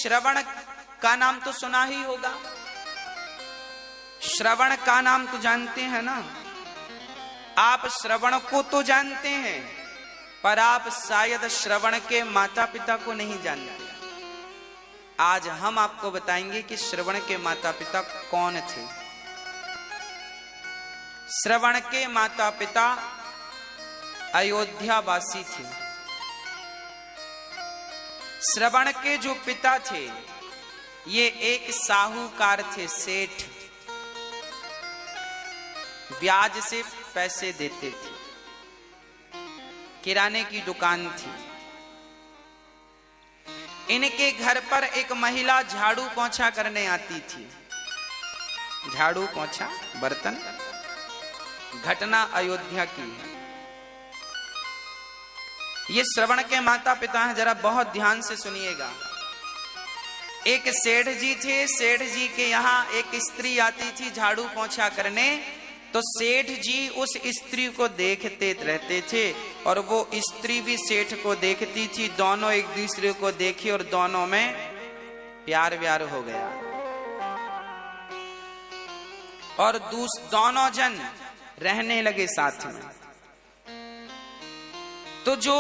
श्रवण का नाम तो सुना ही होगा, श्रवण का नाम तो जानते हैं ना। आप श्रवण को तो जानते हैं, पर आप शायद श्रवण के माता पिता को नहीं जानते। आज हम आपको बताएंगे कि श्रवण के माता पिता कौन थे। श्रवण के माता पिता अयोध्या वासी थे। श्रवण के जो पिता थे ये एक साहूकार थे, सेठ, ब्याज से पैसे देते थे, किराने की दुकान थी। इनके घर पर एक महिला झाड़ू पोंछा करने आती थी। झाड़ू पोंछा बर्तन, घटना अयोध्या की है। ये श्रवण के माता पिता हैं, जरा बहुत ध्यान से सुनिएगा। एक सेठ जी थे, सेठ जी के यहाँ एक स्त्री आती थी झाड़ू पोंछा करने, तो सेठ जी उस स्त्री को देखते रहते थे और वो स्त्री भी सेठ को देखती थी। दोनों एक दूसरे को देखे और दोनों में प्यार व्यार हो गया और दोनों जन रहने लगे साथ में। तो जो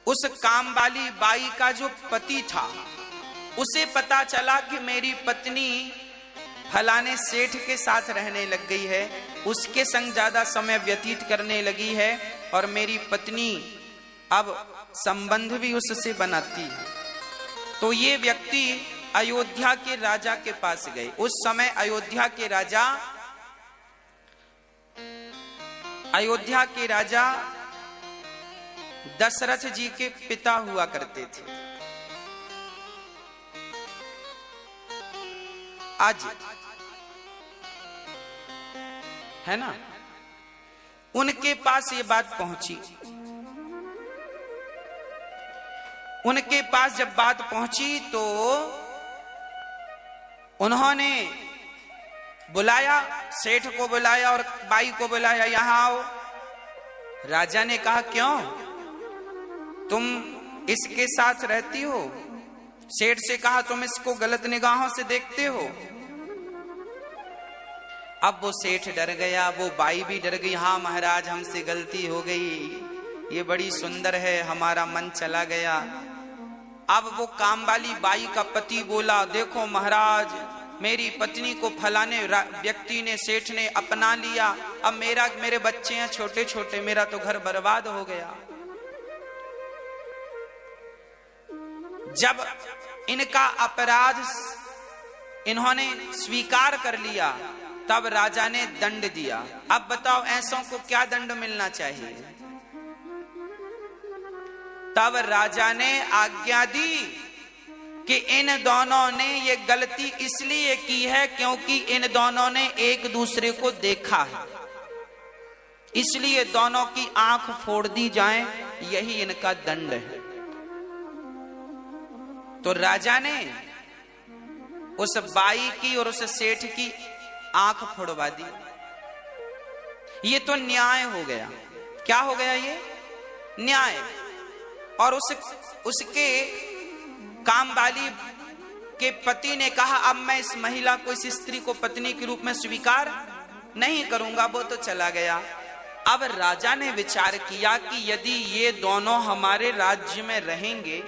उस काम वाली बाई का जो पति था, उसे पता चला कि मेरी पत्नी फलाने सेठ के साथ रहने लग गई है, उसके संग ज्यादा समय व्यतीत करने लगी है और मेरी पत्नी अब संबंध भी उससे बनाती है। तो ये व्यक्ति अयोध्या के राजा के पास गए। उस समय अयोध्या के राजा दशरथ जी के पिता हुआ करते थे। आज है ना, उनके पास ये बात पहुंची। उनके पास जब बात पहुंची तो उन्होंने बुलाया, सेठ को बुलाया और बाई को बुलाया, यहां आओ। राजा ने कहा क्यों, तुम इसके साथ रहती हो? सेठ से कहा तुम इसको गलत निगाहों से देखते हो। अब वो सेठ डर गया, वो बाई भी डर गई। हाँ महाराज, हमसे गलती हो गई, ये बड़ी सुंदर है, हमारा मन चला गया। अब वो काम वाली बाई का पति बोला, देखो महाराज, मेरी पत्नी को फलाने व्यक्ति ने, सेठ ने अपना लिया, अब मेरे बच्चे हैं छोटे छोटे, मेरा तो घर बर्बाद हो गया। जब इनका अपराध इन्होंने स्वीकार कर लिया तब राजा ने दंड दिया। अब बताओ ऐसों को क्या दंड मिलना चाहिए? तब राजा ने आज्ञा दी कि इन दोनों ने ये गलती इसलिए की है क्योंकि इन दोनों ने एक दूसरे को देखा है, इसलिए दोनों की आंख फोड़ दी जाए, यही इनका दंड है। तो राजा ने उस बाई की और उस सेठ की आंख फोड़वा दी। ये तो न्याय हो गया। क्या हो गया? ये न्याय। और उसके काम वाली के पति ने कहा अब मैं इस महिला को, इस स्त्री को पत्नी के रूप में स्वीकार नहीं करूंगा, वो तो चला गया। अब राजा ने विचार किया कि यदि ये दोनों हमारे राज्य में रहेंगे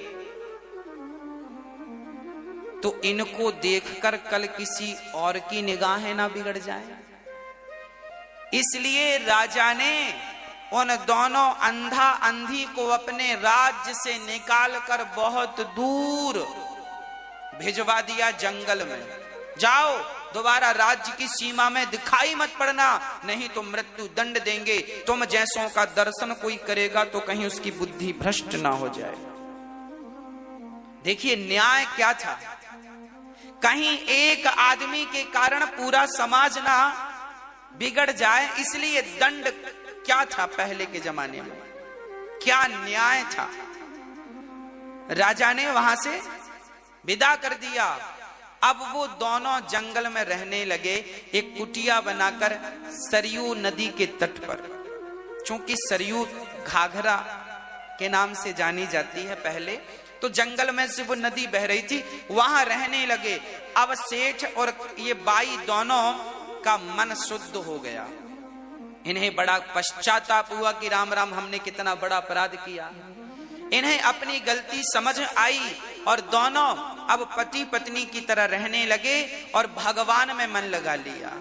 तो इनको देखकर कल किसी और की निगाहें ना बिगड़ जाए। इसलिए राजा ने उन दोनों अंधा अंधी को अपने राज्य से निकालकर बहुत दूर भिजवा दिया जंगल में। जाओ, दोबारा राज्य की सीमा में दिखाई मत पड़ना, नहीं तो मृत्यु दंड देंगे। तुम जैसों का दर्शन कोई करेगा तो कहीं उसकी बुद्धि भ्रष्ट ना हो जाए। देखिए न्याय क्या था। कहीं एक आदमी के कारण पूरा समाज ना बिगड़ जाए, इसलिए दंड क्या था पहले के जमाने में, क्या न्याय था। राजा ने वहां से विदा कर दिया। अब वो दोनों जंगल में रहने लगे, एक कुटिया बनाकर सरयू नदी के तट पर। चूंकि सरयू घाघरा के नाम से जानी जाती है पहले, तो जंगल में से वो नदी बह रही थी, वहां रहने लगे। अब सेठ और ये बाई दोनों का मन शुद्ध हो गया। इन्हें बड़ा पश्चाताप हुआ कि राम राम, हमने कितना बड़ा अपराध किया। इन्हें अपनी गलती समझ आई और दोनों अब पति पत्नी की तरह रहने लगे और भगवान में मन लगा लिया।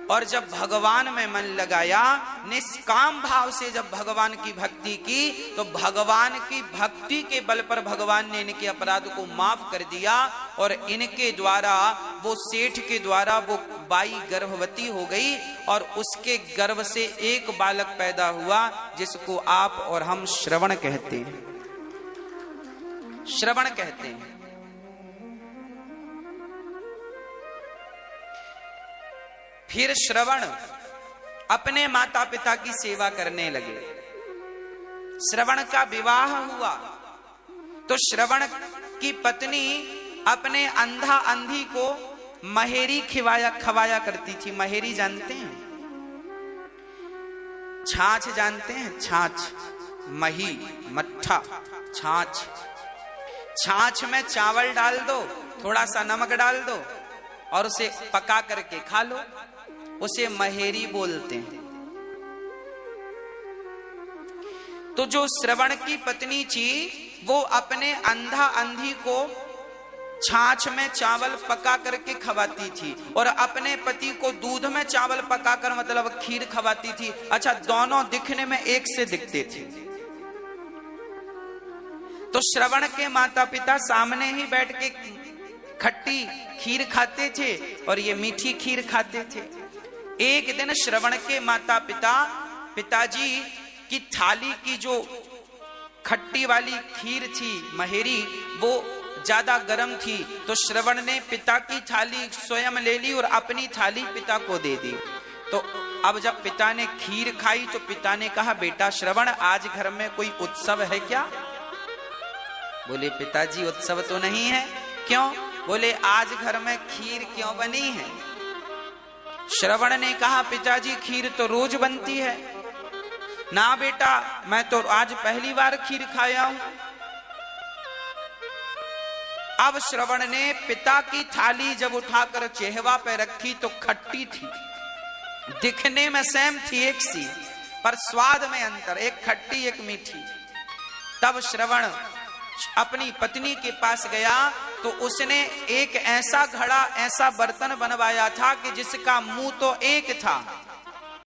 और जब भगवान में मन लगाया, निष्काम भाव से जब भगवान की भक्ति की, तो भगवान की भक्ति के बल पर भगवान ने इनके अपराध को माफ कर दिया। और इनके द्वारा, वो सेठ के द्वारा, वो बाई गर्भवती हो गई और उसके गर्भ से एक बालक पैदा हुआ, जिसको आप और हम श्रवण कहते हैं। श्रवण कहते हैं। फिर श्रवण अपने माता पिता की सेवा करने लगे। श्रवण का विवाह हुआ तो श्रवण की पत्नी अपने अंधा अंधी को महेरी खवाया करती थी। महेरी जानते हैं? छाछ जानते हैं? छाछ, मही, मट्ठा, छाछ। छाछ में चावल डाल दो, थोड़ा सा नमक डाल दो और उसे पका करके खा लो, उसे महेरी बोलते हैं। तो जो श्रवण की पत्नी थी, वो अपने अंधा अंधी को छाछ में चावल पका करके खवाती थी और अपने पति को दूध में चावल पकाकर, मतलब खीर खवाती थी। अच्छा, दोनों दिखने में एक से दिखते थे। तो श्रवण के माता पिता सामने ही बैठ के खट्टी खीर खाते थे और ये मीठी खीर खाते थे। एक दिन श्रवण के माता पिताजी की थाली की जो खट्टी वाली खीर थी, महेरी, वो ज्यादा गर्म थी। तो श्रवण ने पिता की थाली स्वयं ले ली और अपनी थाली पिता को दे दी। तो अब जब पिता ने खीर खाई तो पिता ने कहा, बेटा श्रवण, आज घर में कोई उत्सव है क्या? बोले, पिताजी उत्सव तो नहीं है। क्यों? बोले, आज घर में खीर क्यों बनी है? श्रवण ने कहा, पिताजी खीर तो रोज बनती है। ना बेटा, मैं तो आज पहली बार खीर खाया हूं। अब श्रवण ने पिता की थाली जब उठाकर चेहवा पे रखी तो खट्टी थी। दिखने में सेम थी, एक सी, पर स्वाद में अंतर, एक खट्टी एक मीठी। तब श्रवण अपनी पत्नी के पास गया तो उसने एक ऐसा घड़ा, ऐसा बर्तन बनवाया था कि जिसका मुंह तो एक था